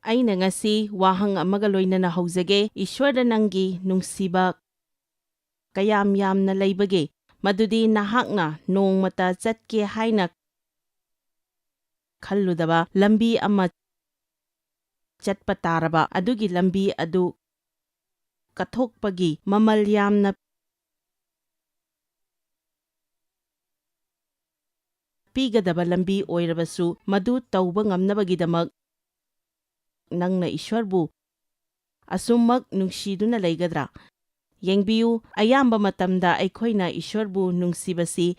ꯑꯩꯅ ꯉꯁꯤ ꯋꯥꯍꯪ ꯑꯃꯒ ꯂꯣꯏꯅꯅ ꯍꯧꯖꯒꯦ꯫ ꯏꯁ꯭ꯋꯔꯗ ꯅꯪꯒꯤ ꯅꯨꯡꯁꯤꯕ ꯀꯌꯥꯝ ꯌꯥꯝꯅ ꯂꯩꯕꯒꯦ? ꯃꯗꯨꯗꯤ ꯅꯍꯥꯛꯅ ꯅꯣꯡꯃꯇ ꯆꯠꯀꯦ ꯍꯥꯏꯅ ꯈꯜꯂꯨꯗꯕ ꯂꯝꯕꯤ ꯑꯃ ꯆꯠꯄ ꯇꯥꯔꯕ ꯑꯗꯨꯒꯤ ꯂꯝꯕꯤ ꯑꯗꯨ ꯀꯠꯊꯣꯛꯄꯒꯤ ꯃꯃꯜ ꯌꯥꯝꯅ ꯄꯤꯒꯗꯕ ꯂꯝꯕꯤ ꯑꯣꯏꯔꯕꯁꯨ ꯃꯗꯨ ꯇꯧꯕ ꯉꯝꯅꯕꯒꯤꯗꯃꯛ ꯅꯪꯅ ꯏꯁ꯭ꯋꯔꯕꯨ ꯑꯁꯨꯝꯃꯛ ꯅꯨꯡꯁꯤꯗꯨꯅ ꯂꯩꯒꯗ꯭ꯔꯥ? ꯌꯦꯡꯕꯤꯌꯨ, ꯑꯌꯥꯝꯕ ꯃꯇꯝꯗ ꯑꯩꯈꯣꯏꯅ ꯏꯁ꯭ꯋꯔꯕꯨ ꯅꯨꯡꯁꯤꯕꯁꯤ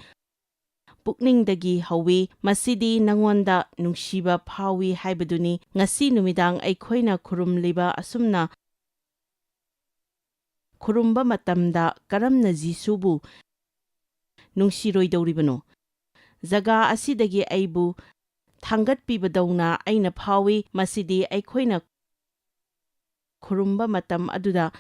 ꯄꯨꯛꯅꯤꯡꯗꯒꯤ ꯍꯧꯏ, ꯃꯁꯤꯗꯤ ꯅꯉꯣꯟꯗ ꯅꯨꯡꯁꯤꯕ ꯐꯥꯎꯏ ꯍꯥꯏꯕꯗꯨꯅꯤ꯫ ꯉꯁꯤ ꯅꯨꯃꯤꯗꯥꯡ ꯑꯩꯈꯣꯏꯅ ꯈꯨꯔꯨꯝꯂꯤꯕ ꯑꯁꯨꯝꯅ ꯈꯨꯔꯨꯝꯕ ꯃꯇꯝꯗ ꯀꯔꯝꯅ ꯖꯤꯁꯨꯕꯨ ꯅꯨꯡꯁꯤꯔꯣꯏꯗꯧꯔꯤꯕꯅꯣ? ꯖꯒꯥ ꯑꯁꯤꯗꯒꯤ ꯑꯩꯕꯨ ꯊꯥꯡꯒꯠꯄꯤꯕꯗꯧꯅ ꯑꯩꯅ ꯐꯥꯎꯏ꯫ ꯃꯁꯤꯗꯤ ꯑꯩꯈꯣꯏꯅ ꯈꯨꯔꯨꯝꯕ ꯃꯇꯝ ꯑꯗꯨꯗ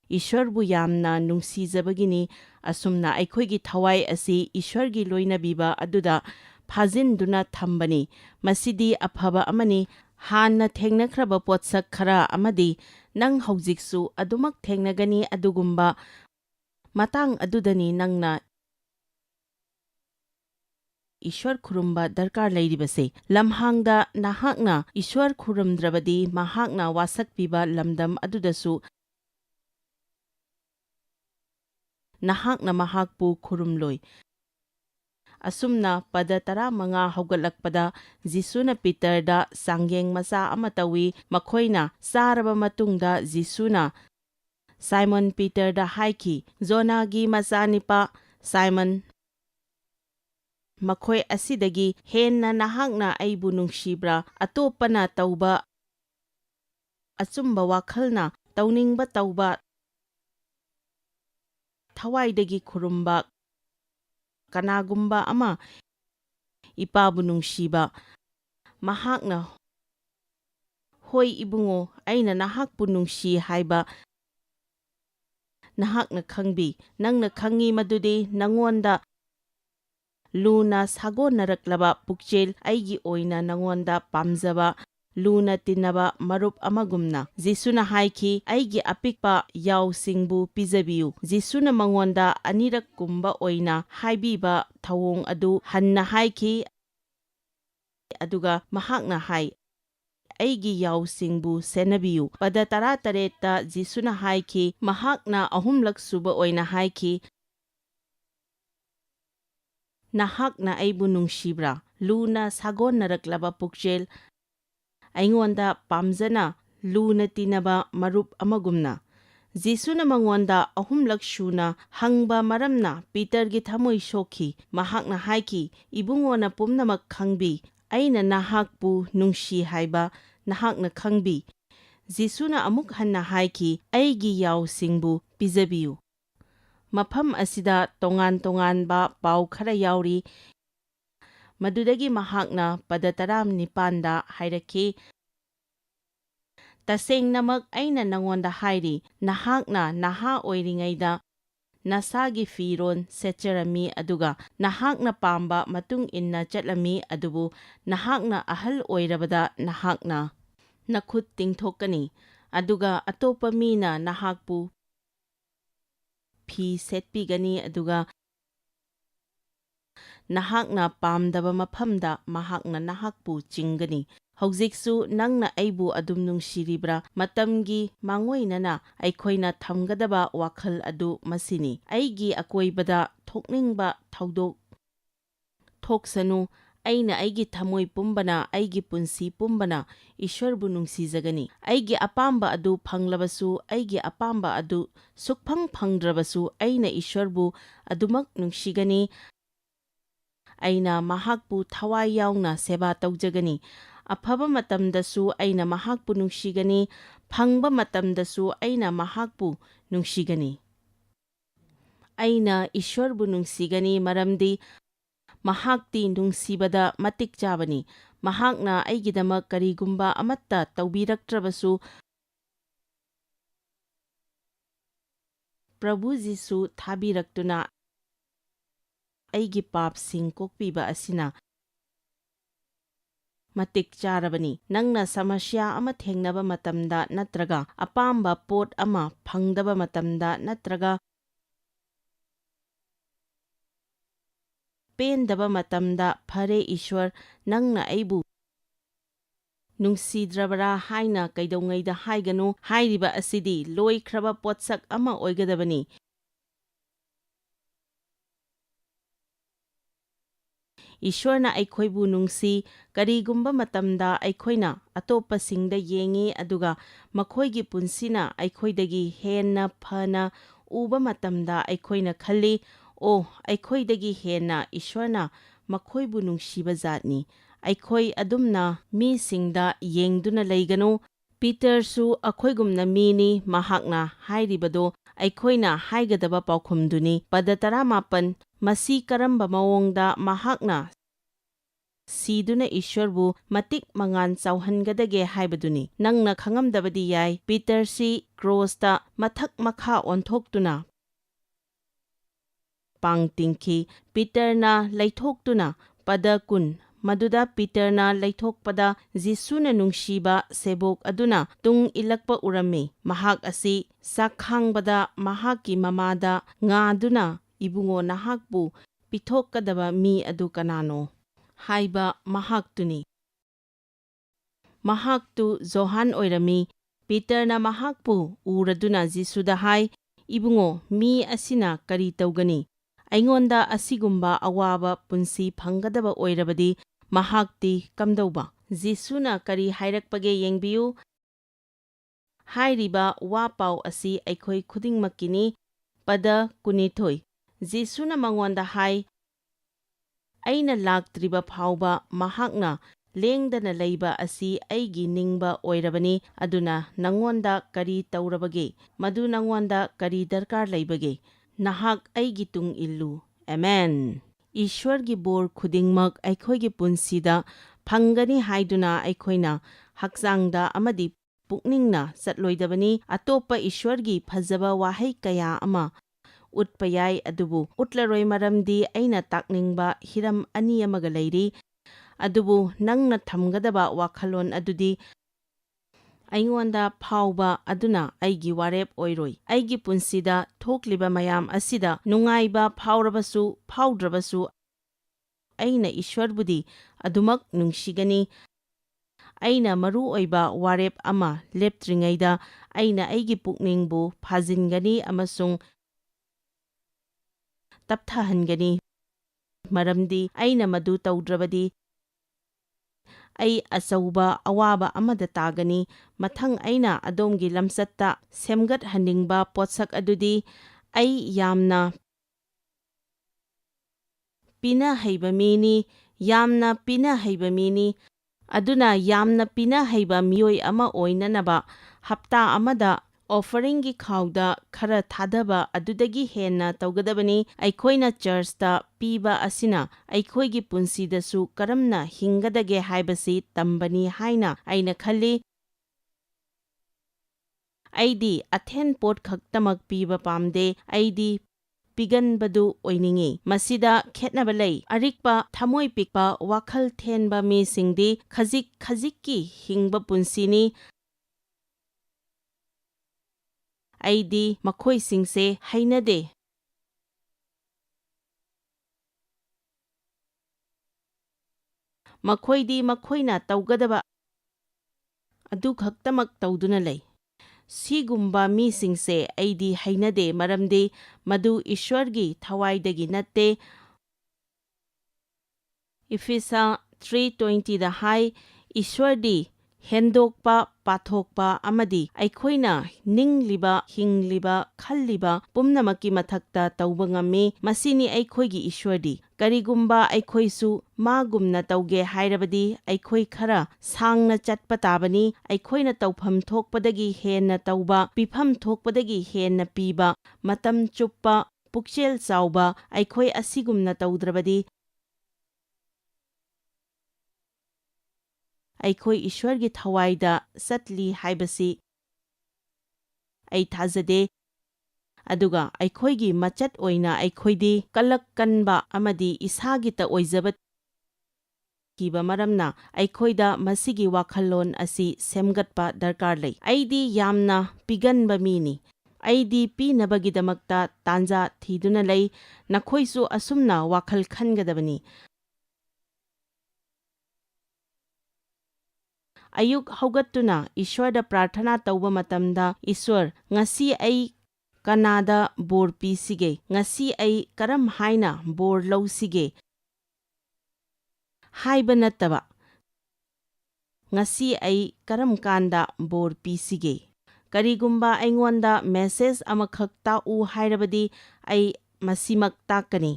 ꯏꯁ꯭ꯋꯔꯕꯨ ꯌꯥꯝꯅ ꯅꯨꯡꯁꯤꯖꯕꯒꯤꯅꯤ꯫ ꯑꯁꯨꯝꯅ ꯑꯩꯈꯣꯏꯒꯤ ꯊꯋꯥꯏ ꯑꯁꯤ ꯏꯁ꯭ꯋꯔꯒꯤ ꯂꯣꯏꯅꯕꯤꯕ ꯑꯗꯨꯗ ꯐꯥꯖꯤꯟꯗꯨꯅ ꯊꯝꯕꯅꯤ꯫ ꯃꯁꯤꯗꯤ ꯑꯐꯕ ꯑꯃꯅꯤ꯫ ꯍꯥꯟꯅ ꯊꯦꯡꯅꯈ꯭ꯔꯕ ꯄꯣꯠꯁꯛ ꯈꯔ ꯑꯃꯗꯤ ꯅꯪ ꯍꯧꯖꯤꯛꯁꯨ ꯑꯗꯨꯃꯛ ꯊꯦꯡꯅꯒꯅꯤ꯫ ꯑꯗꯨꯒꯨꯝꯕ ꯃꯇꯥꯡ ꯑꯗꯨꯗꯅꯤ ꯅꯪꯅ ꯏꯁ꯭ꯋꯔ ꯈꯨꯔꯨꯝꯕ ꯗꯔꯀꯥꯔ ꯂꯩꯔꯤꯕꯁꯦ꯫ ꯂꯝꯍꯥꯡꯗ ꯅꯍꯥꯛꯅ ꯏꯁ꯭ꯋꯔ ꯈꯨꯔꯨꯝꯗ꯭ꯔꯕꯗꯤ ꯃꯍꯥꯛꯅ ꯋꯥꯁꯛꯄꯤꯕ ꯂꯝꯗꯝ ꯑꯗꯨꯗꯁꯨ ꯅꯍꯥꯛꯅ ꯃꯍꯥꯛꯄꯨ ꯈꯨꯔꯨꯝꯂꯣꯏ꯫ ꯑꯁꯨꯝꯅ ꯄꯗ 15 ꯍꯧꯒꯠꯂꯛꯄꯗ ꯖꯤꯁꯨꯅ ꯄꯤꯇꯔꯗ ꯆꯥꯡꯌꯦꯡ ꯃꯆꯥ ꯑꯃ ꯇꯧꯏ꯫ ꯃꯈꯣꯏꯅ ꯆꯥꯔꯕ ꯃꯇꯨꯡꯗ ꯖꯤꯁꯨꯅ ꯁꯥꯏꯃꯣꯟ ꯄꯤꯇꯔꯗ ꯍꯥꯏꯈꯤ, "ꯖꯣꯅꯥꯒꯤ ꯃꯆꯥꯅꯤꯄꯥ ꯁꯥꯏꯃꯟ, ꯃꯈꯣꯏ ꯑꯁꯤꯗꯒꯤ ꯍꯦꯟꯅ ꯅꯍꯥꯛꯅ ꯑꯩꯕꯨ ꯅꯨꯡꯁꯤꯕ꯭ꯔꯥ? ꯑꯇꯣꯞꯄꯅ ꯇꯧꯕ ꯑꯆꯨꯝꯕ ꯋꯥꯈꯜꯅ ꯇꯧꯅꯤꯡꯕ ꯇꯧꯕ, ꯊꯋꯥꯏꯗꯒꯤ ꯈꯨꯔꯨꯝꯕ ꯀꯅꯥꯒꯨꯝꯕ ꯑꯃ ꯏꯄꯥꯕꯨ ꯅꯨꯡꯁꯤꯕ, ꯃꯍꯥꯛꯅ 'ꯍꯣꯏ ꯏꯕꯨꯡꯉꯣ, ꯑꯩꯅ ꯅꯍꯥꯛꯄꯨ ꯅꯨꯡꯁꯤ' ꯍꯥꯏꯕ ꯅꯍꯥꯛꯅ ꯈꯪꯕꯤ꯫ ꯅꯪꯅ ꯈꯪꯉꯤ ꯃꯗꯨꯗꯤ ꯅꯉꯣꯟꯗ ꯂꯨꯅ ꯁꯥꯒꯣꯟꯅꯔꯛꯂꯕ ꯄꯨꯛꯆꯦꯜ, ꯑꯩꯒꯤ ꯑꯣꯏꯅ ꯅꯉꯣꯟꯗ ꯄꯥꯝꯖꯕ ꯂꯨꯅ ꯇꯤꯟꯅꯕ ꯃꯔꯨꯞ ꯑꯃꯒꯨꯝꯅ꯫ ꯖꯤꯁꯨꯅ ꯍꯥꯏꯈꯤ, "ꯑꯩꯒꯤ ꯑꯄꯤꯛꯄ ꯌꯥꯎꯁꯤꯡꯕꯨ ꯄꯤꯖꯕꯤꯌꯨ"꯫ ꯖꯤꯁꯨꯅ ꯃꯉꯣꯟꯗ ꯑꯅꯤꯔꯛꯀꯨꯝꯕ ꯑꯣꯏꯅ ꯍꯥꯏꯕꯤꯕ ꯊꯧꯑꯣꯡ ꯑꯗꯨ ꯍꯟꯅ ꯍꯥꯏꯈꯤ, ꯑꯗꯨꯒ ꯃꯍꯥꯛꯅ ꯍꯥꯏ, "ꯑꯩꯒꯤ ꯌꯥꯎꯁꯤꯡꯕꯨ ꯁꯦꯟꯅꯕꯤꯌꯨ"꯫ ꯄꯗ 18ꯇ ꯖꯤꯁꯨꯅ ꯍꯥꯏꯈꯤ, ꯃꯍꯥꯛꯅ ꯑꯍꯨꯝꯂꯛ ꯁꯨꯕ ꯑꯣꯏꯅ ꯍꯥꯏꯈꯤ, "ꯅꯍꯥꯛꯅ ꯑꯩꯕꯨ ꯅꯨꯡꯁꯤꯕ꯭ꯔꯥ"꯫ ꯂꯨꯅ ꯁꯥꯒꯣꯟꯅꯔꯛꯂꯕ ꯄꯨꯛꯆꯦꯜ, ꯑꯩꯉꯣꯟꯗ ꯄꯥꯝꯖꯅ ꯂꯨꯅ ꯇꯤꯟꯅꯕ ꯃꯔꯨꯞ ꯑꯃꯒꯨꯝꯅ꯫ ꯖꯤꯁꯨꯅ ꯃꯉꯣꯟꯗ ꯑꯍꯨꯝꯂꯛ ꯁꯨꯅ ꯍꯪꯕ ꯃꯔꯝꯅ ꯄꯤꯇꯔꯒꯤ ꯊꯃꯣꯏ ꯁꯣꯛꯈꯤ꯫ ꯃꯍꯥꯛꯅ ꯍꯥꯏꯈꯤ, "ꯏꯕꯨꯡꯉꯣꯅ ꯄꯨꯝꯅꯃꯛ ꯈꯪꯕꯤ, ꯑꯩꯅ ꯅꯍꯥꯛꯄꯨ ꯅꯨꯡꯁꯤ ꯍꯥꯏꯕ ꯅꯍꯥꯛꯅ ꯈꯪꯕꯤ"꯫ ꯖꯤꯁꯨꯅ ꯑꯃꯨꯛ ꯍꯟꯅ ꯍꯥꯏꯈꯤ, "ꯑꯩꯒꯤ ꯌꯥꯎꯁꯤꯡꯕꯨ ꯄꯤꯖꯕꯤꯌꯨ"꯫ ꯃꯐꯝ ꯑꯁꯤꯗ ꯇꯣꯉꯥꯟ ꯇꯣꯉꯥꯟꯕ ꯄꯥꯎ ꯈꯔ ꯌꯥꯎꯔꯤ꯫ ꯃꯗꯨꯗꯒꯤ ꯃꯍꯥꯛꯅ ꯄꯗ 19ꯗ ꯍꯥꯏꯔꯛꯈꯤ, "ꯇꯁꯦꯡꯅꯃꯛ ꯑꯩꯅ ꯅꯉꯣꯟꯗ ꯍꯥꯏꯔꯤ, ꯅꯍꯥꯛꯅ ꯅꯍꯥ ꯑꯣꯏꯔꯤꯉꯩꯗ ꯅꯁꯥꯒꯤ ꯐꯤꯔꯣꯜ ꯁꯦꯠꯆꯔꯝꯃꯤ ꯑꯗꯨꯒ ꯅꯍꯥꯛꯅ ꯄꯥꯝꯕ ꯃꯇꯨꯡ ꯏꯟꯅ ꯆꯠꯂꯝꯃꯤ꯫ ꯑꯗꯨꯕꯨ ꯅꯍꯥꯛꯅ ꯑꯍꯜ ꯑꯣꯏꯔꯕꯗ ꯅꯍꯥꯛꯅ ꯅꯈꯨꯠ ꯇꯤꯡꯊꯣꯛꯀꯅꯤ, ꯑꯗꯨꯒ ꯑꯇꯣꯞꯄ ꯃꯤꯅ ꯅꯍꯥꯛꯄꯨ ꯐꯤ ꯁꯦꯠꯄꯤꯒꯅꯤ, ꯑꯗꯨꯒ ꯅꯍꯥꯛꯅ ꯄꯥꯝꯗꯕ ꯃꯐꯝꯗ ꯃꯍꯥꯛꯅ ꯅꯍꯥꯛꯄꯨ ꯆꯤꯡꯒꯅꯤ꯫ ꯍꯧꯖꯤꯛꯁꯨ ꯅꯪꯅ ꯑꯩꯕꯨ ꯑꯗꯨꯝ ꯅꯨꯡꯁꯤꯔꯤꯕ꯭ꯔꯥ? ꯃꯇꯝꯒꯤ ꯃꯥꯡꯑꯣꯏꯅꯅ ꯑꯩꯈꯣꯏꯅ ꯊꯝꯒꯗꯕ ꯋꯥꯈꯜ ꯑꯗꯨ ꯃꯁꯤꯅꯤ: ꯑꯩꯒꯤ ꯑꯀꯣꯏꯕꯗ ꯊꯣꯛꯅꯤꯡꯕ ꯊꯧꯗꯣꯛ ꯊꯣꯛꯁꯅꯨ, ꯑꯩꯅ ꯑꯩꯒꯤ ꯊꯃꯣꯏ ꯄꯨꯝꯕꯅ, ꯑꯩꯒꯤ ꯄꯨꯟꯁꯤ ꯄꯨꯝꯕꯅ ꯏꯁ꯭ꯋꯔꯕꯨ ꯅꯨꯡꯁꯤꯖꯒꯅꯤ꯫ ꯑꯩꯒꯤ ꯑꯄꯥꯝꯕ ꯑꯗꯨ ꯐꯪꯂꯕꯁꯨ, ꯑꯩꯒꯤ ꯑꯄꯥꯝꯕ ꯑꯗꯨ ꯁꯨꯛꯐꯪ ꯐꯪꯗ꯭ꯔꯕꯁꯨ, ꯑꯩꯅ ꯏꯁ꯭ꯋꯔꯕꯨ ꯑꯗꯨꯃꯛ ꯅꯨꯡꯁꯤꯒꯅꯤ꯫ ꯑꯩꯅ ꯃꯍꯥꯛꯄꯨ ꯊꯋꯥꯏ ꯌꯥꯎꯅ ꯁꯦꯕꯥ ꯇꯧꯖꯒꯅꯤ꯫ ꯑꯐꯕ ꯃꯇꯝꯗꯁꯨ ꯑꯩꯅ ꯃꯍꯥꯛꯄꯨ ꯅꯨꯡꯁꯤꯒꯅꯤ, ꯐꯪꯕ ꯃꯇꯝꯗꯁꯨ ꯑꯩꯅ ꯃꯍꯥꯛꯄꯨ ꯅꯨꯡꯁꯤꯒꯅꯤ꯫ ꯑꯩꯅ ꯏꯁ꯭ꯋꯔꯕꯨ ꯅꯨꯡꯁꯤꯒꯅꯤ ꯃꯔꯝꯗꯤ ꯃꯍꯥꯛꯇꯤ ꯅꯨꯡꯁꯤꯕꯗ ꯃꯇꯤꯛ ꯆꯥꯕꯅꯤ꯫ ꯃꯍꯥꯛꯅ ꯑꯩꯒꯤꯗꯃꯛ ꯀꯔꯤꯒꯨꯝꯕ ꯑꯃꯠꯇ ꯇꯧꯕꯤꯔꯛꯇ꯭ꯔꯕꯁꯨ, ꯄ꯭ꯔꯚꯨ ꯖꯤꯁꯨ ꯊꯥꯕꯤꯔꯛꯇꯨꯅ ꯑꯩꯒꯤ ꯄꯥꯞꯁꯤꯡ ꯀꯣꯛꯄꯤꯕ ꯑꯁꯤꯅ matik charabani. Nangna samasya ama thengnaba matamda natraga apamba pot ama phangdaba matamda natraga pendaba matamda phare Ishwar nangna aibu nungsidrabara haina kaidongaida haiganu hairiba asidi loikraba potsak ama oigadabani. Ishwarna aikhoibu nungsi karigumba matamda aikhoina atopasingda yengi aduga makhoigi punsina aikhoidagi henna phana uba matamda aikhoina khalli o aikhoidagi henna Ishwarna makhoibu nungsiba zatni. Aikhoi adumna mi singda yengduna leiganu. Petersu akhoigumna mini mahakna hairibado aikhoina haigadaba paukhumduni. Pada 18 masi karamba mawongda mahakna siduna Ishwarbu matik mangan chauhangadage haibaduni. Nangna khangamdabadi yai Petersi crossta mathak makha onthokhtuna pangtingki. Peterna leithoktuna pada 10 maduda Peterna leithokpada Jisuna nungsiba sebok aduna tung ilakpa urami. Mahak asi sakhangbada mahaki mamada ngaduna ibungo nahakbu pithokkadaba mi adu kanano haiba mahaktuni. Mahaktu Johan oirami. Peterna mahakpu uraduna Jisuda hai ibungo mi asina kari taugani. Aingonda asigumba awaba punsi phangadaba oirabadi mahakti kamdauba. Jisuna kari hairakpage yengbiyu. Hairiba wapau asi aikhoi khudingmakini. Pada 12 Jisuna mangonda hai aina laktriba phauba mahakna lengdana leiba asi aigi ningba oirabani aduna nangonda kari taurabage madu nangonda kari darkar leibage nahak aigi tung illu. Amen. Ishwargi bor khudingmak aikhoigi punsida phangani haiduna aikhoina hakchangda amadi pukningna chatloidabani. Atopa Ishwargi phajaba wahai kaya ama utpayai adubu utlaroi maramdi aina takningba hiram ani amaga leiri. Adubu nangna thamgadaba wakhalon adudi aingonda phauba aduna aigi warep oiroi. Aigi punsida thokliba mayam asida nungaiba phaurabasu phaudrabasu aina Ishwarbudi adumak nungsigani. Aina maru oiba warep ama leptringaida aina aigi pukningbu phajingani amasung tapthahangani. Maramdi aina madu taudrabadi ai achauba awaba amada tagani. Mathang aina adomgi lamsatta semgat haningba potsak adudi ai yamna pina heiba mini yamna pina heiba mini aduna yamna pina heiba mioi ama oinanaba hapta amada offering khauda khara thadaba adudagi henna taugadabani. Aikhoina churchta piba asina aikhoigi punsidasu karamna hingadage haibasi tambani haina aina khalli. Aidi athen pot khaktamak piba pamde aidi piganbadu oiningi. Masida khetnaba lei. Arikpa thamoi pikpa wakhal thenba mi singdi khajik khajikki hingba punsini. Aidi makhoi singse hainade. Makhoidi makhoina taugadaba adu khaktamak tauduna lei. Sigumba mi singse aidi hainade maramdi madu Ishwargi thawaidagi natte. Ifisa 3:20 da hai Ishwardi hendokpa pathokpa amadi aikhoina ningliba hingliba khalliba pumnamaki mathakta tauba ngami. Masini aikhoigi Ishwardi. Karigumba aikhoisu magumna tauge hairabadi aikhoi khara sangna chatpa tabani. Aikhoina taupham thokpadagi henna tauba pifam thokpadagi henna piba matam chuppa pukchel chauba aikhoi asigumna taudrabadi aikhoi Ishwargi thawaida satli haibasi ai thajade. Aduga aikhoigi machat oina aikhoidi kalak kanba amadi isagita oizaba ꯀꯤꯕ ꯃꯔꯝꯅ ꯑꯩꯈꯣꯏꯗ ꯃꯁꯤꯒꯤ ꯋꯥꯈꯜꯂꯣꯟ ꯑꯁꯤ ꯁꯦꯝꯒꯠꯄ ꯗꯔꯀꯥꯔ ꯂꯩ꯫ ꯑꯩꯗꯤ ꯌꯥꯝꯅ ꯄꯤꯒꯟꯕ ꯃꯤꯅꯤ꯫ ꯑꯩꯗꯤ ꯄꯤꯅꯕꯒꯤꯗꯃꯛꯇ ꯇꯥꯟꯖꯥ ꯊꯤꯗꯨꯅ ꯂꯩ꯫ ꯅꯈꯣꯏꯁꯨ ꯑꯁꯨꯝꯅ ꯋꯥꯈꯜ ꯈꯟꯒꯗꯕꯅꯤ꯫ ꯑꯌꯨꯛ ꯍꯧꯒꯠꯇꯨꯅ ꯏꯁ꯭ꯋꯔꯗ ꯄ꯭ꯔꯥꯔꯊꯅꯥ ꯇꯧꯕ ꯃꯇꯝꯗ, ꯏꯁ꯭ꯋꯔ, ꯉꯁꯤ ꯑꯩ ꯀꯅꯥꯗ ꯕꯣꯔ ꯄꯤꯁꯤꯒꯦ? ꯉꯁꯤ ꯑꯩ ꯀꯔꯝ ꯍꯥꯏꯅ ꯕꯣꯔ ꯂꯧꯁꯤꯒꯦ? ꯍꯥꯏꯕ ꯅꯠꯇꯕ, ꯉꯁꯤ ꯑꯩ ꯀꯔꯝ ꯀꯥꯟꯗ ꯕꯣꯔ ꯄꯤꯁꯤꯒꯦ? ꯀꯔꯤꯒꯨꯝꯕ ꯑꯩꯉꯣꯟꯗ ꯃꯦꯁꯦꯖ ꯑꯃꯈꯛ ꯇꯥꯛꯎ ꯍꯥꯏꯔꯕꯗꯤ ꯑꯩ ꯃꯁꯤꯃꯛ ꯇꯥꯛꯀꯅꯤ: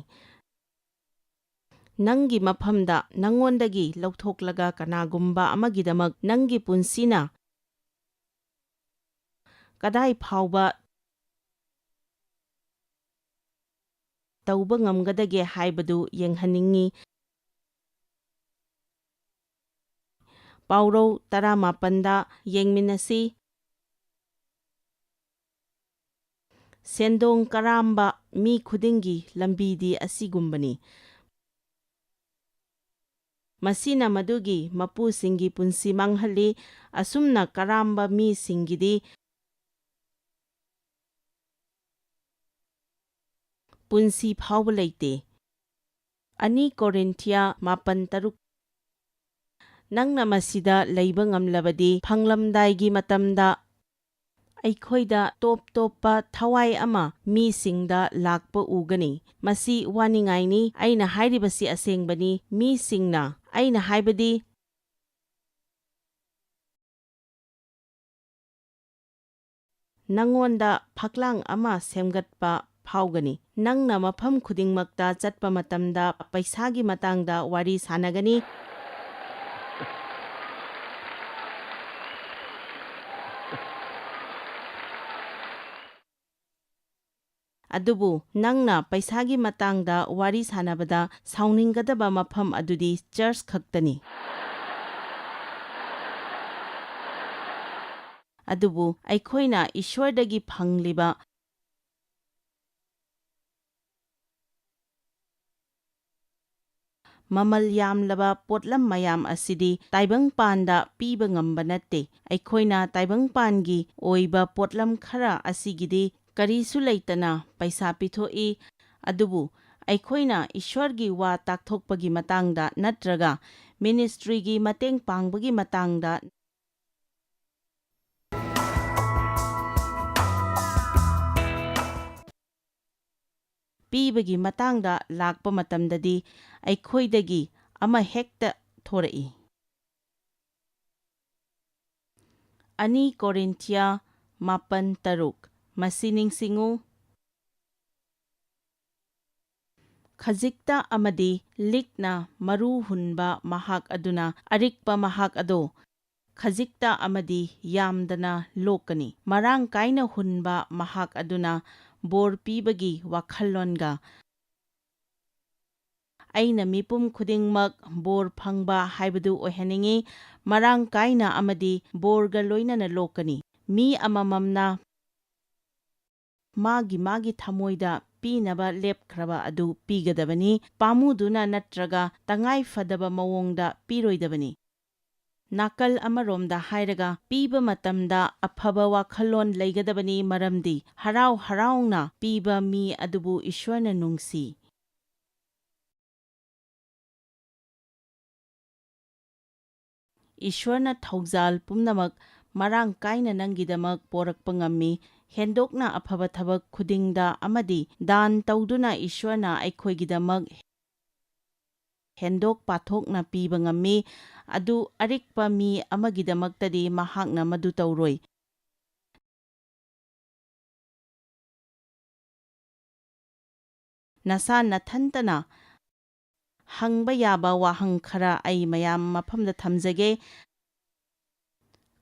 ꯅꯪꯒꯤ ꯃꯐꯝꯗ ꯅꯪꯉꯣꯟꯗꯒꯤ ꯂꯧꯊꯣꯛꯂꯒ ꯀꯅꯥꯒꯨꯝꯕ ꯑꯃꯒꯤꯗꯃꯛ ꯅꯪꯒꯤ ꯄꯨꯟꯁꯤꯅ ꯀꯗꯥꯏ ꯐꯥꯎꯕ ꯇꯧꯕ ꯉꯝꯒꯗꯒꯦ ꯍꯥꯏꯕꯗꯨ ꯌꯦꯡꯍꯟꯅꯤꯡꯉꯤ꯫ ꯄꯥꯎꯔꯧ ꯱꯹ꯗ ꯌꯦꯡꯃꯤꯟꯅꯁꯤ꯫ ꯁꯦꯟꯗꯣꯡ ꯀꯔꯥꯝꯕ ꯃꯤ ꯈꯨꯗꯤꯡꯒꯤ ꯂꯝꯕꯤꯗꯤ ꯑꯁꯤꯒꯨꯝꯕꯅꯤ꯫ ꯃꯁꯤꯅ ꯃꯗꯨꯒꯤ ꯃꯄꯨꯁꯤꯡꯒꯤ ꯄꯨꯟꯁꯤ ꯃꯥꯡꯍꯜꯂꯤ꯫ ꯑꯁꯨꯝꯅ ꯀꯔꯥꯝꯕ ꯃꯤꯁꯤꯡꯒꯤꯗꯤ ꯄꯨꯟꯁꯤ ꯐꯥꯎꯕ ꯂꯩꯇꯦ꯫ 2 ꯀꯣꯔꯤꯟꯊꯤꯌꯥ 8:3 ꯅꯪꯅ ꯃꯁꯤꯗ ꯂꯩꯕ ꯉꯝꯂꯕꯗꯤ ꯐꯪꯂꯝꯗꯥꯏꯒꯤ ꯃꯇꯝꯗ ꯑꯩꯈꯣꯏꯗ ꯇꯣꯞ ꯇꯣꯞꯄ ꯊꯋꯥꯏ ꯑꯃ ꯃꯤꯁꯤꯡꯗ ꯂꯥꯛꯄ ꯎꯒꯅꯤ꯫ ꯃꯁꯤ ꯋꯥꯅꯤꯡꯉꯥꯏꯅꯤ꯫ ꯑꯩꯅ ꯍꯥꯏꯔꯤꯕꯁꯤ ꯑꯁꯦꯡꯕꯅꯤ꯫ ꯃꯤꯁꯤꯡꯅ, ꯑꯩꯅ ꯍꯥꯏꯕꯗꯤ ꯅꯉꯣꯟꯗ ꯐꯛꯂꯥꯡ ꯑꯃ ꯁꯦꯝꯒꯠꯄ ꯐꯥꯎꯒꯅꯤ꯫ ꯅꯪꯅ ꯃꯐꯝ ꯈꯨꯗꯤꯡꯃꯛꯇ ꯆꯠꯄ ꯃꯇꯝꯗ ꯄꯩꯁꯥꯒꯤ ꯃꯇꯥꯡꯗ ꯋꯥꯔꯤ ꯁꯥꯅꯒꯅꯤ꯫ ꯑꯗꯨꯕꯨ ꯅꯪꯅ ꯄꯩꯁꯥꯒꯤ ꯃꯇꯥꯡꯗ ꯋꯥꯔꯤ ꯁꯥꯅꯕꯗ ꯁꯥꯎꯅꯤꯡꯒꯗꯕ ꯃꯐꯝ ꯑꯗꯨꯗꯤ ꯆꯔꯆ ꯈꯛꯇꯅꯤ꯫ ꯑꯗꯨꯕꯨ ꯑꯩꯈꯣꯏꯅ ꯏꯁ꯭ꯋꯔꯗꯒꯤ ꯐꯪꯂꯤꯕ ꯃꯃꯜ ꯌꯥꯝꯂꯕ ꯄꯣꯠꯂꯝ ꯃꯌꯥꯝ ꯑꯁꯤꯗꯤ ꯇꯥꯏꯕꯪꯄꯥꯟꯗ ꯄꯤꯕ ꯉꯝꯕ ꯅꯠꯇꯦ꯫ ꯑꯩꯈꯣꯏꯅ ꯇꯥꯏꯕꯪꯄꯥꯟꯒꯤ ꯑꯣꯏꯕ ꯄꯣꯠꯂꯝ ꯈꯔ ꯑꯁꯤꯒꯤꯗꯤ ꯀꯔꯤꯁꯨ ꯂꯩꯇꯅ ꯄꯩꯁꯥ ꯄꯤꯊꯣꯛꯏ꯫ ꯑꯗꯨꯕꯨ ꯑꯩꯈꯣꯏꯅ ꯏꯁ꯭ꯋꯔꯒꯤ ꯋꯥ ꯇꯥꯛꯊꯣꯛꯄꯒꯤ ꯃꯇꯥꯡꯗ ꯅꯠꯇ꯭ꯔꯒ ꯃꯤꯅꯤꯁꯇ꯭ꯔꯤꯒꯤ ꯃꯇꯦꯡ ꯄꯥꯡꯕꯒꯤ ꯃꯇꯥꯡꯗ ꯄꯤꯕꯒꯤ ꯃꯇꯥꯡꯗ ꯂꯥꯛꯄ ꯃꯇꯝꯗꯗꯤ ꯑꯩꯈꯣꯏꯗꯒꯤ ꯑꯃꯍꯦꯛꯇ ꯊꯣꯔꯛꯏ꯫ 2 ꯀꯣꯔꯤꯟꯊꯤꯌꯥ 8:3 ꯃꯁꯤ ꯅꯤꯡꯁꯤꯡꯉꯨ: ꯈꯖꯤꯛꯇ ꯑꯃꯗꯤ ꯂꯤꯛꯅ ꯃꯔꯨ ꯍꯨꯟꯕ ꯃꯍꯥꯛ ꯑꯗꯨꯅ ꯑꯔꯤꯛꯄ ꯃꯍꯥꯛ ꯑꯗꯣ ꯈꯖꯤꯛꯇ ꯑꯃꯗꯤ ꯌꯥꯝꯗꯅ ꯂꯣꯛꯀꯅꯤ꯫ ꯃꯔꯥꯡ ꯀꯥꯏꯅ ꯍꯨꯟꯕ ꯃꯍꯥꯛ ꯑꯗꯨꯅ ꯕꯣꯔ ꯄꯤꯕꯒꯤ ꯋꯥꯈꯜꯂꯣꯟꯒ ꯑꯩꯅ ꯃꯤꯄꯨꯝ ꯈꯨꯗꯤꯡꯃꯛ ꯕꯣꯔ ꯐꯪꯕ ꯍꯥꯏꯕꯗꯨ ꯑꯣꯏꯍꯟꯅꯤꯡꯉꯤ꯫ ꯃꯔꯥꯡ ꯀꯥꯏꯅ ꯑꯃꯗꯤ ꯕꯣꯔꯒ ꯂꯣꯏꯅꯅ ꯂꯣꯛꯀꯅꯤ꯫ ꯃꯤ ꯑꯃꯃꯝꯅ ꯃꯥꯒꯤ ꯃꯥꯒꯤ ꯊꯃꯣꯏꯗ ꯄꯤꯅꯕ ꯂꯦꯞꯈ꯭ꯔꯕ ꯑꯗꯨ ꯄꯤꯒꯗꯕꯅꯤ꯫ ꯄꯥꯝꯃꯨꯗꯨꯅ ꯅꯠꯇ꯭ꯔꯒ ꯇꯉꯥꯏꯐꯗꯕ ꯃꯑꯣꯡꯗ ꯄꯤꯔꯣꯏꯗꯕꯅꯤ꯫ ꯅꯥꯀꯜ ꯑꯃꯔꯣꯝꯗ ꯍꯥꯏꯔꯒ ꯄꯤꯕ ꯃꯇꯝꯗ ꯑꯐꯕ ꯋꯥꯈꯜꯂꯣꯟ ꯂꯩꯒꯗꯕꯅꯤ, ꯃꯔꯝꯗꯤ ꯍꯔꯥꯎ ꯍꯔꯥꯎꯅ ꯄꯤꯕ ꯃꯤ ꯑꯗꯨꯕꯨ ꯏꯁ꯭ꯋꯔꯅ ꯅꯨꯡꯁꯤ꯫ ꯏꯁ꯭ꯋꯔꯅ ꯊꯧꯖꯥꯜ ꯄꯨꯝꯅꯃꯛ ꯃꯔꯥꯡ ꯀꯥꯏꯅ ꯅꯪꯒꯤꯗꯃꯛ ꯄꯣꯔꯛꯄ ꯉꯝꯃꯤ꯫ ꯍꯦꯟꯗꯣꯛꯅ ꯑꯐꯕ ꯊꯕꯛ ꯈꯨꯗꯤꯡꯗ ꯑꯃꯗꯤ ꯗꯥꯟ ꯇꯧꯗꯨꯅ ꯏꯁ꯭ꯋꯔꯅ ꯑꯩꯈꯣꯏꯒꯤꯗꯃꯛ ꯍꯦꯟꯗꯣꯛ ꯄꯥꯊꯣꯛꯅ ꯄꯤꯕ ꯉꯝꯃꯤ꯫ ꯑꯗꯨ ꯑꯔꯤꯛꯄ ꯃꯤ ꯑꯃꯒꯤꯗꯃꯛꯇꯗꯤ ꯃꯍꯥꯛꯅ ꯃꯗꯨ ꯇꯧꯔꯣꯏ꯫ ꯅꯁꯥ ꯅꯊꯟꯇꯅ ꯍꯪꯕ ꯌꯥꯕ ꯋꯥꯍꯪ ꯈꯔ ꯑꯩ ꯃꯌꯥꯝ ꯃꯐꯝꯗ ꯊꯝꯖꯒꯦ꯫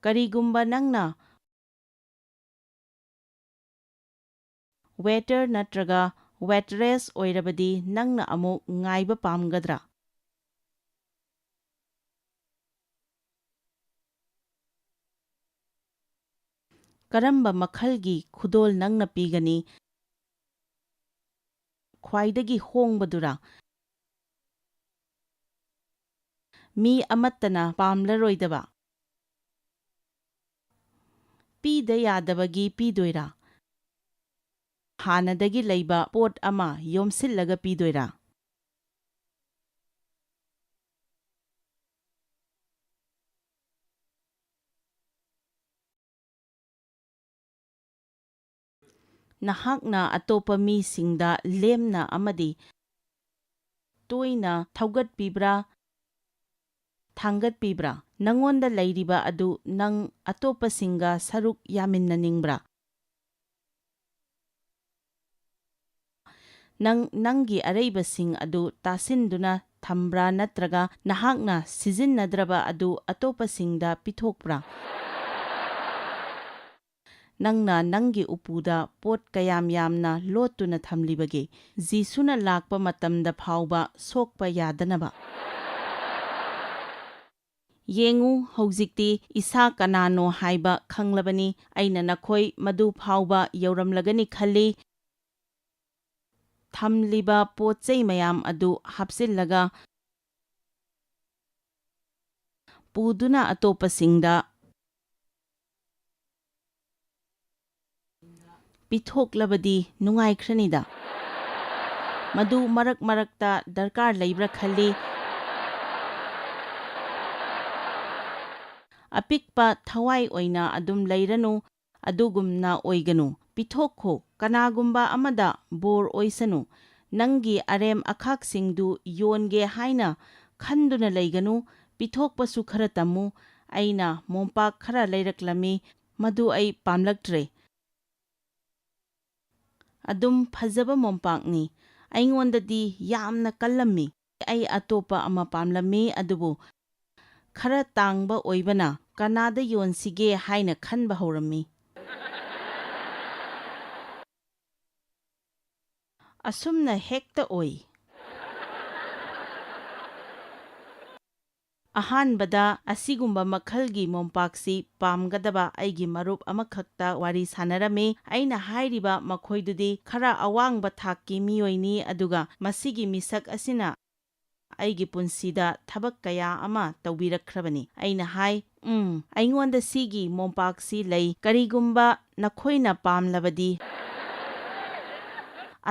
ꯀꯔꯤꯒꯨꯝꯕ ꯅꯪꯅ ꯋꯦꯇꯔ ꯅꯠꯇ꯭ꯔꯒ ꯋꯦꯇꯔꯦꯁ ꯑꯣꯏꯔꯕꯗꯤ ꯅꯪꯅ ꯑꯃꯨꯛ ꯉꯥꯏꯕ ꯄꯥꯝꯒꯗ꯭ꯔꯥ? ꯀꯔꯝꯕ ꯃꯈꯜꯒꯤ ꯈꯨꯗꯣꯜ ꯅꯪꯅ ꯄꯤꯒꯅꯤ? ꯈ꯭ꯋꯥꯏꯗꯒꯤ ꯍꯣꯡꯕꯗꯨꯔꯥ? ꯃꯤ ꯑꯃꯠꯇꯅ ꯄꯥꯝꯂꯔꯣꯏꯗꯕ ꯄꯤꯗ ꯌꯥꯗꯕꯒꯤ ꯄꯤꯗꯣꯏꯔꯥ? ꯍꯥꯟꯅꯗꯒꯤ ꯂꯩꯕ ꯄꯣꯠ ꯑꯃ ꯌꯣꯝꯁꯤꯜꯂꯒ ꯄꯤꯗꯣꯏꯔꯥ? ꯅꯍꯥꯛꯅ ꯑꯇꯣꯞꯄ ꯃꯤꯁꯤꯡꯗ ꯂꯦꯝꯅ ꯑꯃꯗꯤ ꯇꯣꯏꯅ ꯊꯧꯒꯠꯄꯤꯕ꯭ꯔꯥ, ꯊꯥꯡꯒꯠꯄꯤꯕ꯭ꯔꯥ? ꯅꯉꯣꯟꯗ ꯂꯩꯔꯤꯕ ꯑꯗꯨ ꯅꯪ ꯑꯇꯣꯞꯄꯁꯤꯡꯒ ꯁꯔꯨꯛ ꯌꯥꯃꯤꯟꯅꯅꯤꯡꯕ꯭ꯔꯥ? ꯅꯪ ꯅꯪꯒꯤ ꯑꯔꯩꯕꯁꯤꯡ ꯑꯗꯨ ꯇꯥꯁꯤꯟꯗꯨꯅ ꯊꯝꯕ꯭ꯔꯥ ꯅꯠꯇ꯭ꯔꯒ ꯅꯍꯥꯛꯅ ꯁꯤꯖꯤꯟꯅꯗ꯭ꯔꯕ ꯑꯗꯨ ꯑꯇꯣꯞꯄꯁꯤꯡꯗ ꯄꯤꯊꯣꯛꯄ꯭ꯔꯥ? ꯅꯪꯅ ꯅꯪꯒꯤ ꯎꯄꯨꯗ ꯄꯣꯠ ꯀꯌꯥꯝ ꯌꯥꯝꯅ ꯂꯣꯠꯇꯨꯅ ꯊꯝꯂꯤꯕꯒꯦ? ꯖꯤꯁꯨꯅ ꯂꯥꯛꯄ ꯃꯇꯝꯗ ꯐꯥꯎꯕ ꯁꯣꯛꯄ ꯌꯥꯗꯅꯕ꯫ ꯌꯦꯡꯉꯨ, ꯍꯧꯖꯤꯛꯇꯤ ꯏꯁꯥ ꯀꯅꯥꯅꯣ ꯍꯥꯏꯕ ꯈꯪꯂꯕꯅꯤ꯫ ꯑꯩꯅ ꯅꯈꯣꯏ ꯃꯗꯨ ꯐꯥꯎꯕ ꯌꯧꯔꯝꯂꯒꯅꯤ ꯈꯜꯂꯤ꯫ ꯊꯝꯂꯤꯕ ꯄꯣꯠꯆꯩ ꯃꯌꯥꯝ ꯑꯗꯨ ꯍꯥꯞꯆꯤꯜꯂꯒ ꯄꯨꯗꯨꯅ ꯑꯇꯣꯞꯄꯁꯤꯡꯗ ꯄꯤꯊꯣꯛꯂꯕꯗꯤ ꯅꯨꯡꯉꯥꯏꯈ꯭ꯔꯅꯤꯗ꯫ ꯃꯗꯨ ꯃꯔꯛ ꯃꯔꯛꯇ ꯗꯔꯀꯥꯔ ꯂꯩꯕ꯭ꯔꯥ ꯈꯜꯂꯤ꯫ ꯑꯄꯤꯛꯄ ꯊꯋꯥꯏ ꯑꯣꯏꯅ ꯑꯗꯨꯝ ꯂꯩꯔꯅꯨ, ꯑꯗꯨꯒꯨꯝꯅ ꯑꯣꯏꯒꯅꯨ꯫ ꯄꯤꯊꯣꯛꯈꯣ, ꯀꯅꯥꯒꯨꯝꯕ ꯑꯃꯗ ꯕꯣꯔ ꯑꯣꯏꯁꯅꯨ꯫ ꯅꯪꯒꯤ ꯑꯔꯦꯝ ꯑꯈꯥꯛꯁꯤꯡꯗꯨ ꯌꯣꯟꯒꯦ ꯍꯥꯏꯅ ꯈꯟꯗꯨꯅ ꯂꯩꯒꯅꯨ꯫ ꯄꯤꯊꯣꯛꯄꯁꯨ ꯈꯔ ꯇꯝꯃꯨ꯫ ꯑꯩꯅ ꯃꯣꯝꯄꯥꯛ ꯈꯔ ꯂꯩꯔꯛꯂꯝꯃꯤ, ꯃꯗꯨ ꯑꯩ ꯄꯥꯝꯂꯛꯇ꯭ꯔꯦ꯫ ꯑꯗꯨꯝ ꯐꯖꯕ ꯃꯣꯝꯄꯥꯛꯅꯤ, ꯑꯩꯉꯣꯟꯗꯗꯤ ꯌꯥꯝꯅ ꯀꯜꯂꯝꯃꯤ꯫ ꯑꯩ ꯑꯇꯣꯞꯄ ꯑꯃ ꯄꯥꯝꯂꯝꯃꯤ, ꯑꯗꯨꯕꯨ ꯈꯔ ꯇꯥꯡꯕ ꯑꯣꯏꯕꯅ ꯀꯅꯥꯗ ꯌꯣꯟꯁꯤꯒꯦ ꯍꯥꯏꯅ ꯈꯟꯕ ꯍꯧꯔꯝꯃꯤ꯫ ꯑꯁꯨꯝꯅ ꯍꯦꯛꯇ ꯑꯣꯏ꯫ ꯑꯍꯥꯟꯕꯗ ꯑꯁꯤꯒꯨꯝꯕ ꯃꯈꯜꯒꯤ ꯃꯣꯝꯄꯥꯛꯁꯤ ꯄꯥꯝꯒꯗꯕ ꯑꯩꯒꯤ ꯃꯔꯨꯞ ꯑꯃꯈꯛꯇ ꯋꯥꯔꯤ ꯁꯥꯅꯔꯝꯃꯤ꯫ ꯑꯩꯅ ꯍꯥꯏꯔꯤꯕ ꯃꯈꯣꯏꯗꯨꯗꯤ ꯈꯔ ꯑꯋꯥꯡꯕ ꯊꯥꯛꯀꯤ ꯃꯤꯑꯣꯏꯅꯤ, ꯑꯗꯨꯒ ꯃꯁꯤꯒꯤ ꯃꯤꯁꯛ ꯑꯁꯤꯅ ꯑꯩꯒꯤ ꯄꯨꯟꯁꯤꯗ ꯊꯕꯛ ꯀꯌꯥ ꯑꯃ ꯇꯧꯕꯤꯔꯛꯈ꯭ꯔꯕꯅꯤ꯫ ꯑꯩꯅ ꯍꯥꯏ, ꯑꯩꯉꯣꯟꯗ ꯁꯤꯒꯤ ꯃꯣꯝꯄꯥꯛꯁꯤ ꯂꯩ, ꯀꯔꯤꯒꯨꯝꯕ ꯅꯈꯣꯏꯅ ꯄꯥꯝꯂꯕꯗꯤ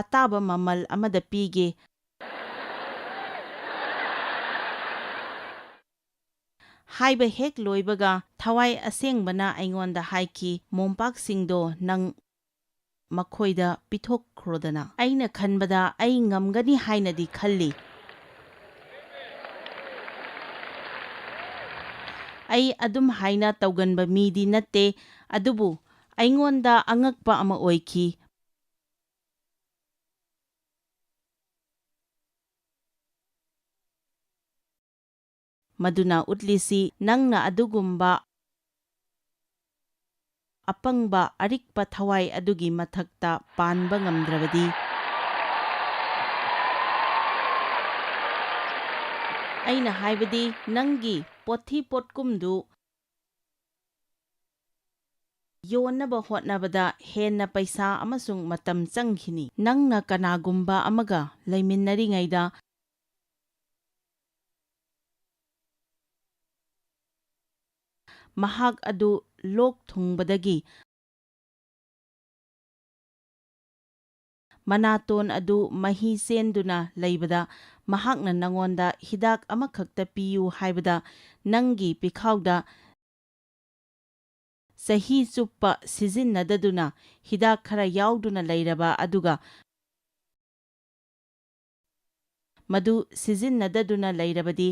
ꯑꯇꯥꯕ ꯃꯃꯜ ꯑꯃꯗ ꯄꯤꯒꯦ꯫ ꯍꯥꯏꯕ ꯍꯦꯛ ꯂꯣꯏꯕꯒ ꯊꯋꯥꯏ ꯑꯁꯦꯡꯕꯅ ꯑꯩꯉꯣꯟꯗ ꯍꯥꯏꯈꯤ, ꯃꯣꯝꯄꯥꯛꯁꯤꯡꯗꯣ ꯅꯪ ꯃꯈꯣꯏꯗ ꯄꯤꯊꯣꯛꯈ꯭ꯔꯣꯗꯅ꯫ ꯑꯩꯅ ꯈꯟꯕꯗ ꯑꯩ ꯉꯝꯒꯅꯤ ꯍꯥꯏꯅꯗꯤ ꯈꯜꯂꯤ꯫ ꯑꯩ ꯑꯗꯨꯝ ꯍꯥꯏꯅ ꯇꯧꯒꯟꯕ ꯃꯤꯗꯤ ꯅꯠꯇꯦ, ꯑꯗꯨꯕꯨ ꯑꯩꯉꯣꯟꯗ ꯑꯉꯛꯄ ꯑꯃ ꯑꯣꯏꯈꯤ꯫ ꯃꯗꯨꯅ ꯎꯠꯂꯤꯁꯤ ꯅꯪꯅ ꯑꯗꯨꯒꯨꯝꯕ ꯑꯄꯪꯕ ꯑꯔꯤꯛꯄ ꯊꯋꯥꯏ ꯑꯗꯨꯒꯤ ꯃꯊꯛꯇ ꯄꯥꯟꯕ ꯉꯝꯗ꯭ꯔꯕꯗꯤ ꯑꯩꯅ ꯍꯥꯏꯕꯗꯤ ꯅꯪꯒꯤ ꯄꯣꯠꯊꯤ ꯄꯣꯠꯀꯨꯝꯗꯨ ꯌꯣꯟꯅꯕ ꯍꯣꯠꯅꯕꯗ ꯍꯦꯟꯅ ꯄꯩꯁꯥ ꯑꯃꯁꯨꯡ ꯃꯇꯝ ꯆꯪꯈꯤꯅꯤ꯫ ꯅꯪꯅ ꯀꯅꯥꯒꯨꯝꯕ ꯑꯃꯒ ꯂꯩꯃꯤꯟꯅꯔꯤꯉꯩꯗ ꯃꯍꯥꯛ ꯑꯗꯨ ꯂꯣꯛ ꯊꯨꯡꯕꯗꯒꯤ ꯃꯅꯥꯇꯣꯟ ꯑꯗꯨ ꯃꯍꯤ ꯆꯦꯟꯗꯨꯅ ꯂꯩꯕꯗ ꯃꯍꯥꯛꯅ ꯅꯉꯣꯟꯗ ꯍꯤꯗꯥꯛ ꯑꯃꯈꯛꯇ ꯄꯤꯌꯨ ꯍꯥꯏꯕꯗ ꯅꯪꯒꯤ ꯄꯤꯈꯥꯎꯗ ꯆꯍꯤ ꯆꯨꯞꯄ ꯁꯤꯖꯤꯟꯅꯗꯗꯨꯅ ꯍꯤꯗꯥꯛ ꯈꯔ ꯌꯥꯎꯗꯨꯅ ꯂꯩꯔꯕ ꯑꯗꯨꯒ ꯃꯗꯨ ꯁꯤꯖꯤꯟꯅꯗꯗꯨꯅ ꯂꯩꯔꯕꯗꯤ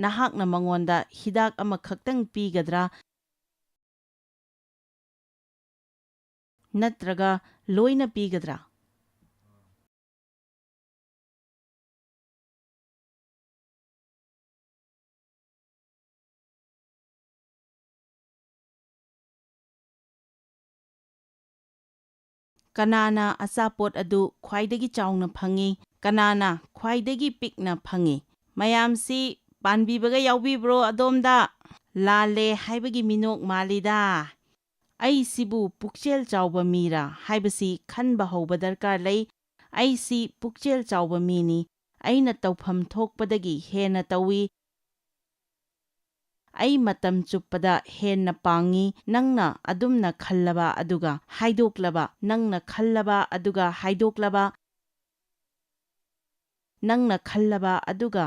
ꯅꯍꯥꯛꯅ ꯃꯉꯣꯟꯗ ꯍꯤꯗꯥꯛ ꯑꯃꯈꯛꯇꯪ ꯄꯤꯒꯗ꯭ꯔꯥ? ꯅꯠꯇ꯭ꯔꯒ ꯂꯣꯏꯅ ꯄꯤꯒꯗ꯭ꯔꯥ? ꯀꯅꯥꯅ ꯑꯆꯥꯄꯣꯠ ꯑꯗꯨ ꯈ꯭ꯋꯥꯏꯗꯒꯤ ꯆꯥꯎꯅ ꯐꯪꯏ? ꯀꯅꯥꯅ ꯈ꯭ꯋꯥꯏꯗꯒꯤ ꯄꯤꯛꯅ ꯐꯪꯏ? ꯃꯌꯥꯝꯁꯤ ꯄꯥꯟꯕꯤꯕꯒ ꯌꯥꯎꯕꯤꯕ꯭ꯔꯣ ꯑꯗꯣꯝꯗ? ꯂꯥꯜꯂꯦ ꯍꯥꯏꯕꯒꯤ ꯃꯤꯅꯣꯛ ꯃꯥꯜꯂꯤꯗ꯫ ꯑꯩꯁꯤꯕꯨ ꯄꯨꯛꯆꯦꯜ ꯆꯥꯎꯕ ꯃꯤꯔꯥ ꯍꯥꯏꯕꯁꯤ ꯈꯟꯕ ꯍꯧꯕ ꯗꯔꯀꯥꯔ ꯂꯩ꯫ ꯑꯩꯁꯤ ꯄꯨꯛꯆꯦꯜ ꯆꯥꯎꯕ ꯃꯤꯅꯤ꯫ ꯑꯩꯅ ꯇꯧꯐꯝ ꯊꯣꯛꯄꯗꯒꯤ ꯍꯦꯟꯅ ꯇꯧꯏ꯫ ꯑꯩ ꯃꯇꯝ ꯆꯨꯞꯄꯗ ꯍꯦꯟꯅ ꯄꯥꯡꯏ꯫ ꯅꯪꯅ ꯑꯗꯨꯝꯅ ꯈꯜꯂꯕ ꯑꯗꯨꯒ ꯍꯥꯏꯗꯣꯛꯂꯕ, ꯅꯪꯅ ꯈꯜꯂꯕ ꯑꯗꯨꯒ ꯍꯥꯏꯗꯣꯛꯂꯕ, ꯅꯪꯅ ꯈꯜꯂꯕ ꯑꯗꯨꯒ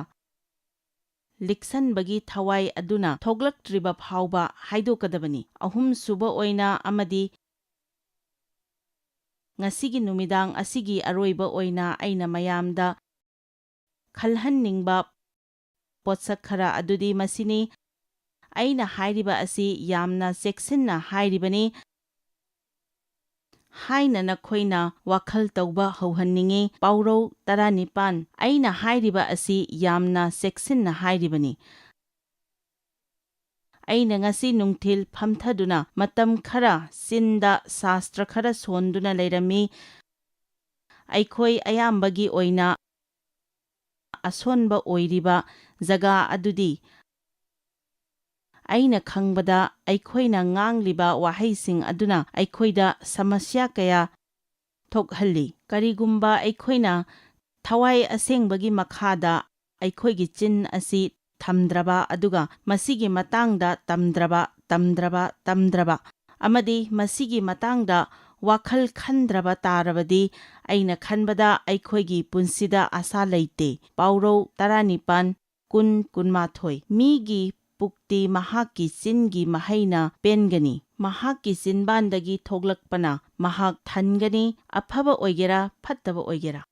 ꯂꯤꯛꯁꯟꯕꯒꯤ ꯊꯋꯥꯏ ꯑꯗꯨꯅ ꯊꯣꯛꯂꯛꯇ꯭ꯔꯤꯕ ꯐꯥꯎꯕ ꯍꯥꯏꯗꯣꯛꯀꯗꯕꯅꯤ꯫ ꯑꯍꯨꯝꯁꯨꯕ ꯑꯣꯏꯅ ꯑꯃꯗꯤ ꯉꯁꯤꯒꯤ ꯅꯨꯃꯤꯗꯥꯡ ꯑꯁꯤꯒꯤ ꯑꯔꯣꯏꯕ ꯑꯣꯏꯅ ꯑꯩꯅ ꯃꯌꯥꯝꯗ ꯈꯜꯍꯟꯅꯤꯡꯕ ꯄꯣꯠꯁꯛ ꯈꯔ ꯑꯗꯨꯗꯤ ꯃꯁꯤꯅꯤ: ꯑꯩꯅ ꯍꯥꯏꯔꯤꯕ ꯑꯁꯤ ꯌꯥꯝꯅ ꯆꯦꯛꯁꯤꯟꯅ ꯍꯥꯏꯔꯤꯕꯅꯤ ꯍꯥꯏꯅ ꯅꯈꯣꯏꯅ ꯋꯥꯈꯜ ꯇꯧꯕ ꯍꯧꯍꯟꯅꯤꯡꯏ꯫ ꯄꯥꯎꯔꯧ 19 ꯑꯩꯅ ꯍꯥꯏꯔꯤꯕ ꯑꯁꯤ ꯌꯥꯝꯅ ꯆꯦꯛꯁꯤꯟꯅ ꯍꯥꯏꯔꯤꯕꯅꯤ꯫ ꯑꯩꯅ ꯉꯁꯤ ꯅꯨꯡꯊꯤꯜ ꯐꯝꯊꯗꯨꯅ ꯃꯇꯝ ꯈꯔ ꯆꯤꯟꯗ ꯁꯥꯁꯇ꯭ꯔ ꯈꯔ ꯁꯣꯟꯗꯨꯅ ꯂꯩꯔꯝꯃꯤ꯫ ꯑꯩꯈꯣꯏ ꯑꯌꯥꯝꯕꯒꯤ ꯑꯣꯏꯅ ꯑꯁꯣꯟꯕ ꯑꯣꯏꯔꯤꯕ ꯖꯒꯥ ꯑꯗꯨꯗꯤ ꯑꯩꯅ ꯈꯪꯕꯗ ꯑꯩꯈꯣꯏꯅ ꯉꯥꯡꯂꯤꯕ ꯋꯥꯍꯩꯁꯤꯡ ꯑꯗꯨꯅ ꯑꯩꯈꯣꯏꯗ ꯁꯃꯁ꯭ꯌꯥ ꯀꯌꯥ ꯊꯣꯛꯍꯜꯂꯤ꯫ ꯀꯔꯤꯒꯨꯝꯕ ꯑꯩꯈꯣꯏꯅ ꯊꯋꯥꯏ ꯑꯁꯦꯡꯕꯒꯤ ꯃꯈꯥꯗ ꯑꯩꯈꯣꯏꯒꯤ ꯆꯤꯟ ꯑꯁꯤ ꯊꯝꯗ꯭ꯔꯕ ꯑꯗꯨꯒ ꯃꯁꯤꯒꯤ ꯃꯇꯥꯡꯗ ꯇꯝꯗ꯭ꯔꯕ ꯑꯃꯗꯤ ꯃꯁꯤꯒꯤ ꯃꯇꯥꯡꯗ ꯋꯥꯈꯜ ꯈꯟꯗ꯭ꯔꯕ ꯇꯥꯔꯕꯗꯤ ꯑꯩꯅ ꯈꯟꯕꯗ ꯑꯩꯈꯣꯏꯒꯤ ꯄꯨꯟꯁꯤꯗ ꯑꯁꯥ ꯂꯩꯇꯦ꯫ ꯄꯥꯎꯔꯧ 19:10-12 ꯃꯤꯒꯤ ꯄꯨꯛꯇꯤ ꯃꯍꯥꯛꯀꯤ ꯆꯤꯟꯒꯤ ꯃꯍꯩꯅ ꯄꯦꯟꯒꯅꯤ꯫ ꯃꯍꯥꯛꯀꯤ ꯆꯤꯟꯕꯥꯟꯗꯒꯤ ꯊꯣꯛꯂꯛꯄꯅ ꯃꯍꯥꯛ ꯊꯟꯒꯅꯤ, ꯑꯐꯕ ꯑꯣꯏꯒꯦꯔꯥ ꯐꯠꯇꯕ ꯑꯣꯏꯒꯦꯔꯥ꯫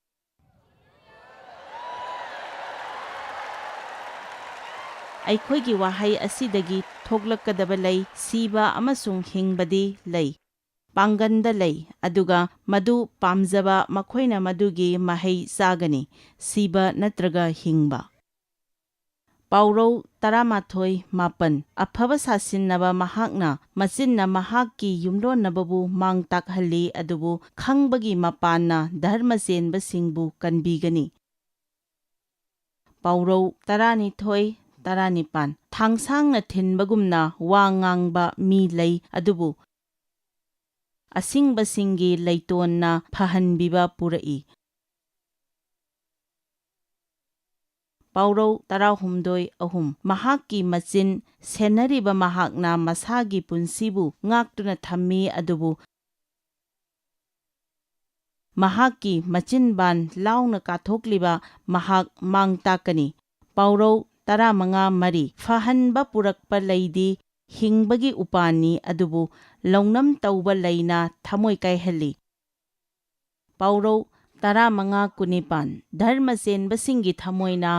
ꯑꯩꯈꯣꯏꯒꯤ ꯋꯥꯍꯩ ꯑꯁꯤꯗꯒꯤ ꯊꯣꯛꯂꯛꯀꯗꯕ ꯂꯩ, ꯁꯤꯕ ꯑꯃꯁꯨꯡ ꯍꯤꯡꯕꯗꯤ ꯂꯩ, ꯄꯥꯡꯒꯟꯗ ꯂꯩ, ꯑꯗꯨꯒ ꯃꯗꯨ ꯄꯥꯝꯖꯕ ꯃꯈꯣꯏꯅ ꯃꯗꯨꯒꯤ ꯃꯍꯩ ꯆꯥꯒꯅꯤ, ꯁꯤꯕ ꯅꯠꯇ꯭ꯔꯒ ꯍꯤꯡꯕ꯫ ꯄꯥꯎꯔꯧ 11:9 ꯑꯐꯕ ꯁꯥꯁꯤꯟꯅꯕ ꯃꯍꯥꯛꯅ ꯃꯆꯤꯟꯅ ꯃꯍꯥꯛꯀꯤ ꯌꯨꯝꯂꯣꯟꯅꯕꯕꯨ ꯃꯥꯡ ꯇꯥꯛꯍꯜꯂꯤ, ꯑꯗꯨꯕꯨ ꯈꯪꯕꯒꯤ ꯃꯄꯥꯟꯅ ꯙꯔꯃ ꯆꯦꯟꯕꯁꯤꯡꯕꯨ ꯀꯟꯕꯤꯒꯅꯤ꯫ ꯄꯥꯎꯔꯧ 12:19 ꯊꯥꯡꯁꯥꯡꯅ ꯊꯤꯟꯕꯒꯨꯝꯅ ꯋꯥ ꯉꯥꯡꯕ ꯃꯤ ꯂꯩ, ꯑꯗꯨꯕꯨ ꯑꯁꯤꯡꯕꯁꯤꯡꯒꯤ ꯂꯩꯇꯣꯟꯅ ꯐꯍꯟꯕꯤꯕ ꯄꯨꯔꯛꯏ꯫ ꯄꯥꯎꯔꯧ 18:3 ꯃꯍꯥꯛꯀꯤ ꯃꯆꯤꯟ ꯁꯦꯟꯅꯔꯤꯕ ꯃꯍꯥꯛꯅ ꯃꯁꯥꯒꯤ ꯄꯨꯟꯁꯤꯕꯨ ꯉꯥꯛꯇꯨꯅ ꯊꯝꯃꯤ, ꯑꯗꯨꯕꯨ ꯃꯍꯥꯛꯀꯤ ꯃꯆꯤꯟꯕꯥꯟ ꯂꯥꯎꯅ ꯀꯥꯊꯣꯛꯂꯤꯕ ꯃꯍꯥꯛ ꯃꯥꯡ ꯇꯥꯛꯀꯅꯤ꯫ ꯄꯥꯎꯔꯧ 15:3 ꯐꯍꯟꯕ ꯄꯨꯔꯛꯄ ꯂꯩꯗꯤ ꯍꯤꯡꯕꯒꯤ ꯎꯄꯥꯟꯅꯤ, ꯑꯗꯨꯕꯨ ꯂꯧꯅꯝ ꯇꯧꯕ ꯂꯩꯅ ꯊꯃꯣꯏ ꯀꯥꯏꯍꯜꯂꯤ꯫ ꯄꯥꯎꯔꯧ 15:19 ꯙꯔꯃ ꯆꯦꯟꯕꯁꯤꯡꯒꯤ ꯊꯃꯣꯏꯅ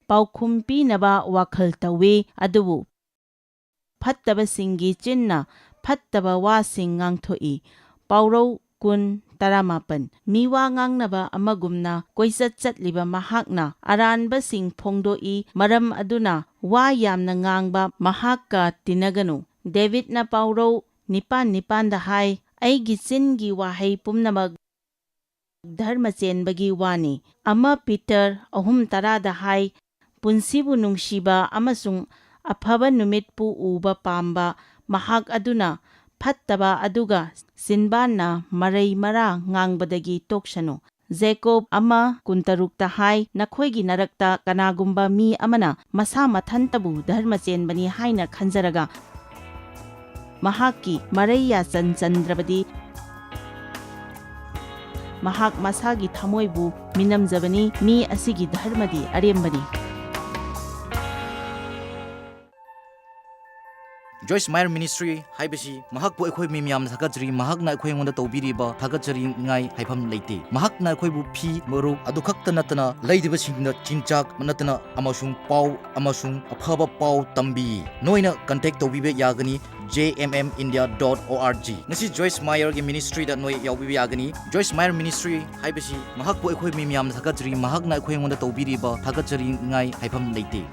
ꯄꯥꯎꯈꯨꯝ ꯄꯤꯅꯕ ꯋꯥꯈꯜ ꯇꯧꯏ, ꯑꯗꯨꯕꯨ ꯐꯠꯇꯕꯁꯤꯡꯒꯤ ꯆꯤꯟꯅ ꯐꯠꯇꯕ ꯋꯥꯁꯤꯡ ꯉꯥꯡꯊꯣꯛꯏ꯫ ꯄꯥꯎꯔꯧ 10:18 ꯃꯤꯋꯥ ꯉꯥꯡꯅꯕ ꯑꯃꯒꯨꯝꯅ ꯀꯣꯏꯆꯠ ꯆꯠꯂꯤꯕ ꯃꯍꯥꯛꯅ ꯑꯔꯥꯟꯕꯁꯤꯡ ꯐꯣꯡꯗꯣꯛꯏ, ꯃꯔꯝ ꯑꯗꯨꯅ ꯋꯥ ꯌꯥꯝꯅ ꯉꯥꯡꯕ ꯃꯍꯥꯛꯀ ꯇꯤꯟꯅꯒꯅꯨ꯫ ꯗꯦꯕꯤꯠꯅ ꯄꯥꯎꯔꯧ 9:9 ꯍꯥꯏ ꯑꯩꯒꯤ ꯆꯤꯟꯒꯤ ꯋꯥꯍꯩ ꯄꯨꯝꯅꯃꯛ ꯙꯔꯃ ꯆꯦꯟꯕꯒꯤ ꯋꯥꯅꯤ꯫ 1 ꯄꯤꯇꯔ 3:10 ꯍꯥꯏ ꯄꯨꯟꯁꯤꯕꯨ ꯅꯨꯡꯁꯤꯕ ꯑꯃꯁꯨꯡ ꯑꯐꯕ ꯅꯨꯃꯤꯠꯄꯨ ꯎꯕ ꯄꯥꯝꯕ ꯃꯍꯥꯛ ꯑꯗꯨꯅ ꯐꯠꯇꯕ ꯑꯗꯨꯒ ꯆꯤꯟꯕꯥꯟꯅ ꯃꯔꯩ ꯃꯔꯥ ꯉꯥꯡꯕꯗꯒꯤ ꯇꯣꯛꯁꯅꯨ꯫ ꯖꯦꯀꯣꯕ 1:13 ꯍꯥꯏ ꯅꯈꯣꯏꯒꯤ ꯅꯔꯛꯇ ꯀꯅꯥꯒꯨꯝꯕ ꯃꯤ ꯑꯃꯅ ꯃꯁꯥ ꯃꯊꯟꯇꯕꯨ ꯙꯔꯃ ꯆꯦꯟꯕꯅꯤ ꯍꯥꯏꯅ ꯈꯟꯖꯔꯒ ꯃꯍꯥꯛꯀꯤ ꯃꯔꯩ ꯌꯥꯆꯟ ꯆꯟꯗ꯭ꯔꯕꯗꯤ ꯃꯍꯥꯛ ꯃꯁꯥꯒꯤ ꯊꯃꯣꯏꯕꯨ ꯃꯤꯅꯝꯖꯕꯅꯤ꯫ ꯃꯤ ꯑꯁꯤꯒꯤ ꯙꯔꯃꯗꯤ ꯑꯔꯦꯝꯕꯅꯤ꯫ ꯖꯣꯏꯁ ꯃꯥꯌꯔ ꯃꯤꯅꯤꯁꯇ꯭ꯔꯤ ꯍꯥꯏꯕꯁꯤ ꯃꯍꯥꯛꯄꯨ ꯑꯩꯈꯣꯏ ꯃꯤꯌꯥꯝꯅ ꯊꯥꯒꯠꯆꯔꯤ꯫ ꯃꯍꯥꯛꯅ ꯑꯩꯈꯣꯏꯉꯣꯟꯗ ꯇꯧꯕꯤꯔꯤꯕ ꯊꯥꯒꯠꯆꯔꯤꯉꯥꯏ ꯍꯥꯏꯐꯝ ꯂꯩꯇꯦ꯫ ꯃꯍꯥꯛꯅ ꯑꯩꯈꯣꯏꯕꯨ ꯐꯤ ꯃꯔꯨꯞ ꯑꯗꯨꯈꯛꯇ ꯅꯠꯇꯅ ꯂꯩꯔꯤꯕꯁꯤꯡꯗ ꯆꯤꯟꯖꯥꯛ ꯅꯠꯇꯅ ꯑꯃꯁꯨꯡ ꯄꯥꯎ ꯑꯃꯁꯨꯡ ꯑꯐꯕ ꯄꯥꯎ ꯇꯝꯕꯤ꯫ ꯅꯣꯏꯅ ꯀꯟꯇꯦꯛ ꯇꯧꯕꯤꯕ ꯌꯥꯒꯅꯤ jmmindia.org꯫ ꯉꯁꯤ ꯖꯣꯏꯁ ꯃꯥꯌꯔꯒꯤ ꯃꯤꯅꯤꯁꯇ꯭ꯔꯤꯗ ꯅꯣꯏ ꯌꯥꯎꯕꯤꯕ ꯌꯥꯒꯅꯤ꯫ ꯖꯣꯏꯁ ꯃꯥꯌꯔ ꯃꯤꯅꯤꯁꯇ꯭ꯔꯤ ꯍꯥꯏꯕꯁꯤ ꯃꯍꯥꯛꯄꯨ ꯑꯩꯈꯣꯏ ꯃꯤꯌꯥꯝꯅ ꯊꯥꯒꯠꯆꯔꯤ꯫ ꯃꯍꯥꯛꯅ ꯑꯩꯈꯣꯏꯉꯣꯟꯗ ꯇꯧꯕꯤꯔꯤꯕ ꯊꯥꯒꯠꯆꯔꯤꯉꯥꯏ ꯍꯥꯏꯐꯝ ꯂꯩꯇꯦ꯫